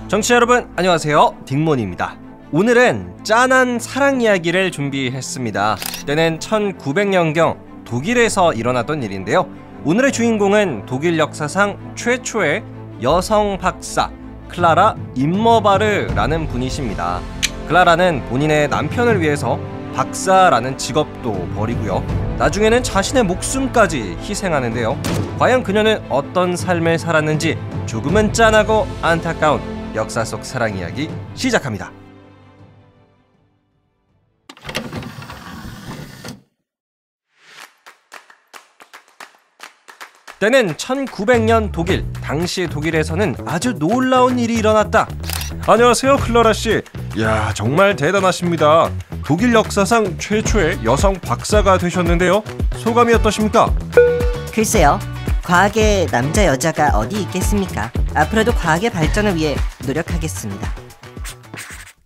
정치자 여러분 안녕하세요, 딩몬입니다. 오늘은 짠한 사랑 이야기를 준비했습니다. 때는 1900년경 독일에서 일어났던 일인데요. 오늘의 주인공은 독일 역사상 최초의 여성 박사 클라라 임머바르라는 분이십니다. 클라라는 본인의 남편을 위해서 박사라는 직업도 버리고요, 나중에는 자신의 목숨까지 희생하는데요. 과연 그녀는 어떤 삶을 살았는지 조금은 짠하고 안타까운 역사 속 사랑 이야기 시작합니다. 때는 1900년 독일. 당시 독일에서는 아주 놀라운 일이 일어났다. 안녕하세요, 클라라씨. 이야, 정말 대단하십니다. 독일 역사상 최초의 여성 박사가 되셨는데요. 소감이 어떠십니까? 글쎄요, 과학에 남자 여자가 어디 있겠습니까? 앞으로도 과학의 발전을 위해 노력하겠습니다.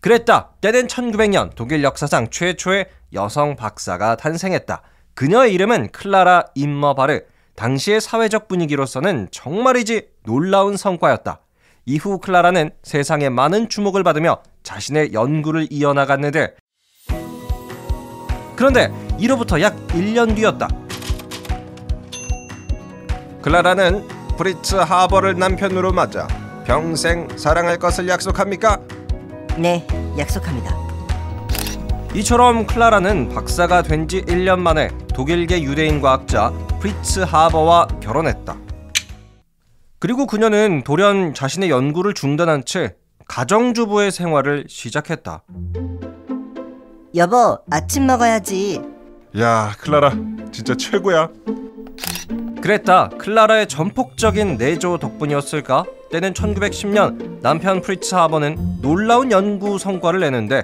그랬다. 때는 1900년 독일 역사상 최초의 여성 박사가 탄생했다. 그녀의 이름은 클라라 임머바르. 당시의 사회적 분위기로서는 정말이지 놀라운 성과였다. 이후 클라라는 세상에 많은 주목을 받으며 자신의 연구를 이어나갔는데, 그런데 이로부터 약 1년 뒤였다. 클라라는 프리츠 하버를 남편으로 맞아 평생 사랑할 것을 약속합니까? 네, 약속합니다. 이처럼 클라라는 박사가 된 지 1년 만에 독일계 유대인 과학자 프리츠 하버와 결혼했다. 그리고 그녀는 돌연 자신의 연구를 중단한 채 가정주부의 생활을 시작했다. 여보, 아침 먹어야지. 야, 클라라 진짜 최고야. 그랬다. 클라라의 전폭적인 내조 덕분이었을까? 때는 1910년 남편 프리츠 하버는 놀라운 연구 성과를 내는데,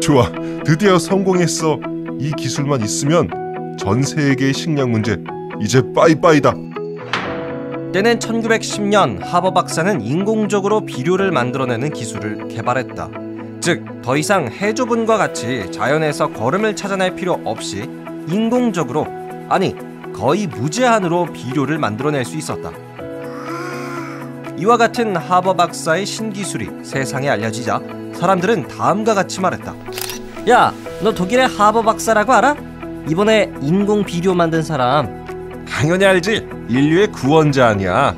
좋아, 드디어 성공했어. 이 기술만 있으면 전 세계의 식량 문제 이제 빠이빠이다. 때는 1910년 하버 박사는 인공적으로 비료를 만들어내는 기술을 개발했다. 즉, 더 이상 해조분과 같이 자연에서 거름을 찾아낼 필요 없이 인공적으로, 아니 거의 무제한으로 비료를 만들어낼 수 있었다. 이와 같은 하버 박사의 신기술이 세상에 알려지자 사람들은 다음과 같이 말했다. 야, 너 독일의 하버 박사라고 알아? 이번에 인공 비료 만든 사람. 당연히 알지. 인류의 구원자 아니야.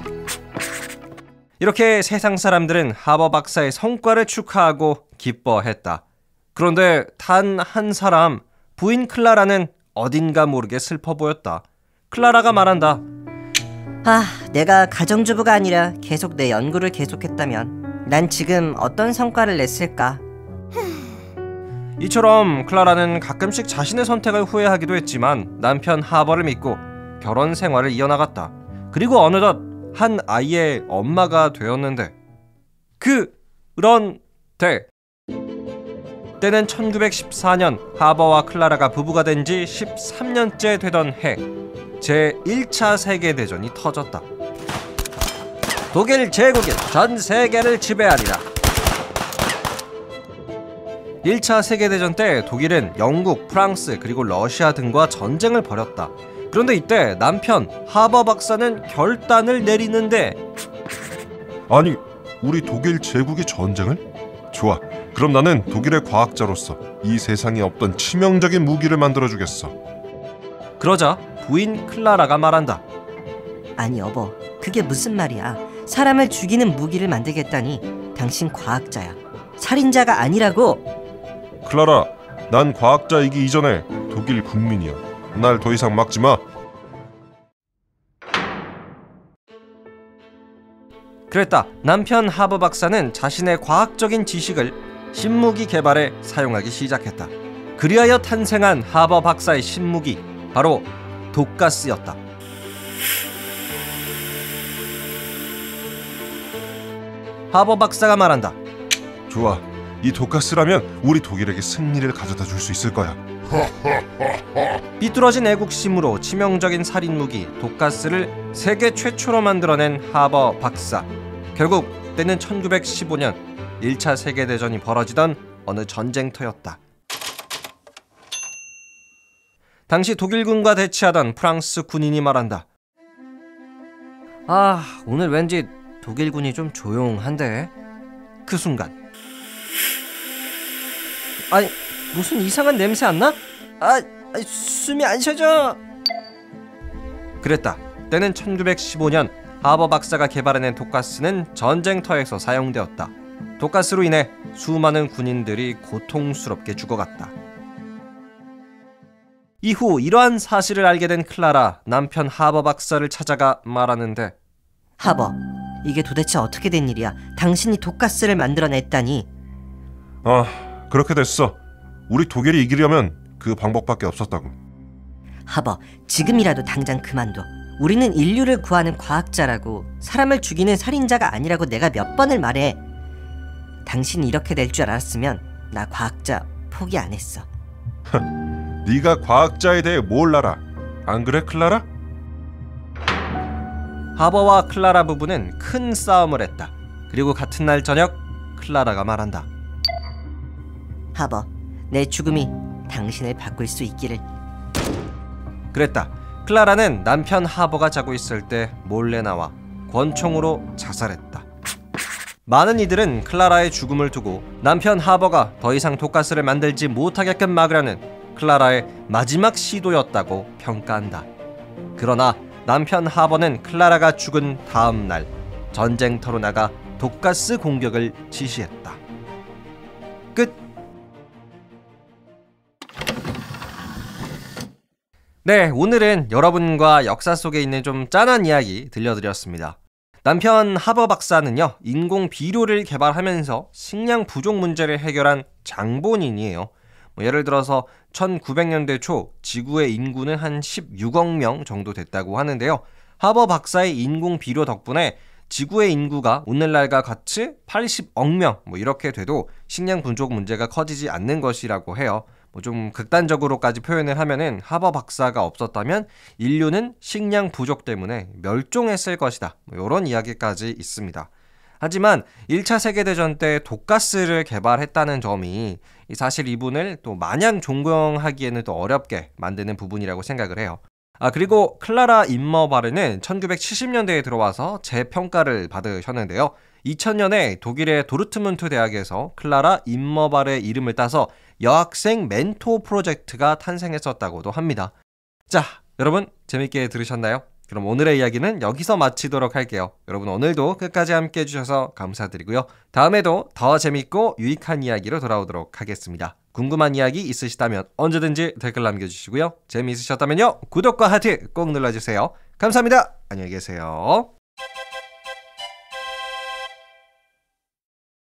이렇게 세상 사람들은 하버 박사의 성과를 축하하고 기뻐했다. 그런데 단 한 사람, 부인 클라라는 어딘가 모르게 슬퍼 보였다. 클라라가 말한다. 내가 가정주부가 아니라 계속 내 연구를 계속했다면 난 지금 어떤 성과를 냈을까? 이처럼 클라라는 가끔씩 자신의 선택을 후회하기도 했지만 남편 하버를 믿고 결혼 생활을 이어나갔다. 그리고 어느덧 한 아이의 엄마가 되었는데, 그런데 때는 1914년 하버와 클라라가 부부가 된 지 13년째 되던 해, 제1차 세계대전이 터졌다. 독일 제국이 전 세계를 지배하리라. 1차 세계대전 때 독일은 영국, 프랑스, 그리고 러시아 등과 전쟁을 벌였다. 그런데 이때 남편 하버 박사는 결단을 내리는데, 아니, 우리 독일 제국이 전쟁을? 좋아, 그럼 나는 독일의 과학자로서 이 세상에 없던 치명적인 무기를 만들어주겠어. 그러자 부인 클라라가 말한다. 아니 여보, 그게 무슨 말이야. 사람을 죽이는 무기를 만들겠다니. 당신 과학자야, 살인자가 아니라고. 클라라, 난 과학자이기 이전에 독일 국민이야. 날 더 이상 막지 마. 그랬다. 남편 하버 박사는 자신의 과학적인 지식을 신무기 개발에 사용하기 시작했다. 그리하여 탄생한 하버 박사의 신무기, 바로 독가스였다. 하버 박사가 말한다. 좋아, 이 독가스라면 우리 독일에게 승리를 가져다 줄 수 있을 거야. 삐뚤어진 애국심으로 치명적인 살인무기 독가스를 세계 최초로 만들어낸 하버 박사. 결국 때는 1915년 1차 세계대전이 벌어지던 어느 전쟁터였다. 당시 독일군과 대치하던 프랑스 군인이 말한다. 오늘 왠지 독일군이 좀 조용한데. 그 순간, 아니, 무슨 이상한 냄새 안 나? 숨이 안 쉬어져. 그랬다. 때는 1915년 하버 박사가 개발해낸 독가스는 전쟁터에서 사용되었다. 독가스로 인해 수많은 군인들이 고통스럽게 죽어갔다. 이후 이러한 사실을 알게 된 클라라, 남편 하버 박사를 찾아가 말하는데, 하버, 이게 도대체 어떻게 된 일이야? 당신이 독가스를 만들어냈다니. 그렇게 됐어. 우리 독일이 이기려면 그 방법밖에 없었다고. 하버, 지금이라도 당장 그만둬. 우리는 인류를 구하는 과학자라고. 사람을 죽이는 살인자가 아니라고 내가 몇 번을 말해. 당신이 이렇게 될 줄 알았으면 나 과학자 포기 안 했어. 네가 과학자에 대해 뭘 알아? 안 그래, 클라라? 하버와 클라라 부부는 큰 싸움을 했다. 그리고 같은 날 저녁, 클라라가 말한다. 하버, 내 죽음이 당신을 바꿀 수 있기를. 그랬다. 클라라는 남편 하버가 자고 있을 때 몰래 나와 권총으로 자살했다. 많은 이들은 클라라의 죽음을 두고 남편 하버가 더 이상 독가스를 만들지 못하게끔 막으려는 클라라의 마지막 시도였다고 평가한다. 그러나 남편 하버는 클라라가 죽은 다음 날 전쟁터로 나가 독가스 공격을 지시했다. 끝. 네, 오늘은 여러분과 역사 속에 있는 좀 짠한 이야기 들려드렸습니다. 남편 하버 박사는요, 인공 비료를 개발하면서 식량 부족 문제를 해결한 장본인이에요. 예를 들어서 1900년대 초 지구의 인구는 한 16억 명 정도 됐다고 하는데요. 하버 박사의 인공 비료 덕분에 지구의 인구가 오늘날과 같이 80억 명 이렇게 돼도 식량 부족 문제가 커지지 않는 것이라고 해요. 좀 극단적으로까지 표현을 하면은 하버 박사가 없었다면 인류는 식량 부족 때문에 멸종했을 것이다. 이런 이야기까지 있습니다. 하지만 1차 세계대전 때 독가스를 개발했다는 점이 사실 이분을 또 마냥 존경하기에는 또 어렵게 만드는 부분이라고 생각을 해요. 그리고 클라라 임머바르는 1970년대에 들어와서 재평가를 받으셨는데요. 2000년에 독일의 도르트문트 대학에서 클라라 임머바르의 이름을 따서 여학생 멘토 프로젝트가 탄생했었다고도 합니다. 자, 여러분 재밌게 들으셨나요? 그럼 오늘의 이야기는 여기서 마치도록 할게요. 여러분 오늘도 끝까지 함께 해주셔서 감사드리고요. 다음에도 더 재밌고 유익한 이야기로 돌아오도록 하겠습니다. 궁금한 이야기 있으시다면 언제든지 댓글 남겨주시고요. 재미있으셨다면요, 구독과 하트 꼭 눌러주세요. 감사합니다. 안녕히 계세요.